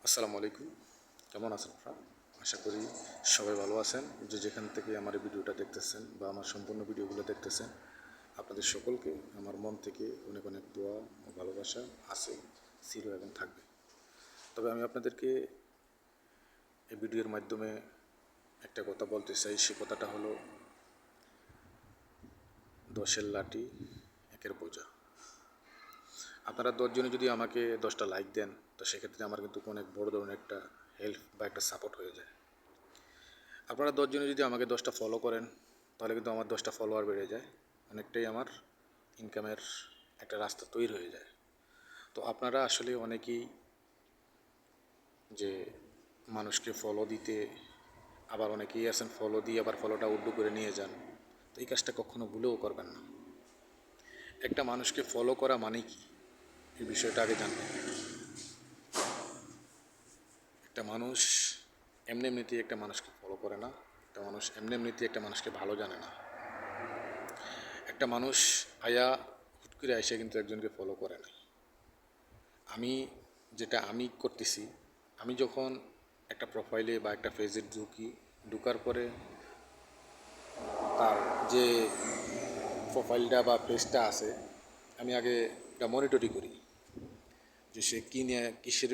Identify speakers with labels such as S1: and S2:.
S1: আসসালামু আলাইকুম। কেমন আছেন আপনারা? আশা করি সবাই ভালো আছেন। যেখান থেকে আমার এই ভিডিওটা দেখতেছেন বা আমার সম্পূর্ণ ভিডিওগুলো দেখতেছেন, আপনাদের সকলকে আমার মন থেকে অনেক অনেক দোয়া ও ভালোবাসা আছে, ছিল এবং থাকবে। তবে আমি আপনাদেরকে এই ভিডিওর মাধ্যমে একটা কথা বলতে চাই। সে কথাটা হলো, দশের লাঠি একের বোঝা। আপনারা 10 জনে যদি আমাকে 10টা লাইক দেন, তো সেক্ষেত্রে আমার কিন্তু অনেক বড় ধরনের একটা হেল্প বা একটা সাপোর্ট হয়ে যায়। আপনারা 10 জনে যদি আমাকে 10টা ফলো করেন, তাহলে কিন্তু আমার 10টা ফলোয়ার বেড়ে যায়, অনেকটাই আমার ইনকামের একটা রাস্তা তৈরি হয়ে যায়। তো আপনারা আসলে অনেকেই যে মানুষকে ফলো দিতে, আবার অনেকেই আছেন ফলো দিয়ে আবার ফলোটা উল্টো করে নিয়ে যান। তো এই কাজটা কখনো ভুলেও করবেন না। একটা মানুষকে ফলো করা মানে কি, এই বিষয়টা আগে জানবেন। একটা মানুষ এমনিতেই একটা মানুষকে ফলো করে না। একটা মানুষ এমনিতেই একটা মানুষকে ভালো জানে না। একটা মানুষ হুট করে আইসা কিন্তু একজনকে ফলো করে না। আমি করতেছি, আমি যখন একটা প্রোফাইলে বা একটা পেজে ঢুকার পরে তার যে প্রোফাইলটা বা পেজটা আছে, আমি আগে এটা মনিটরি করি যে সে কী নিয়ে কিসের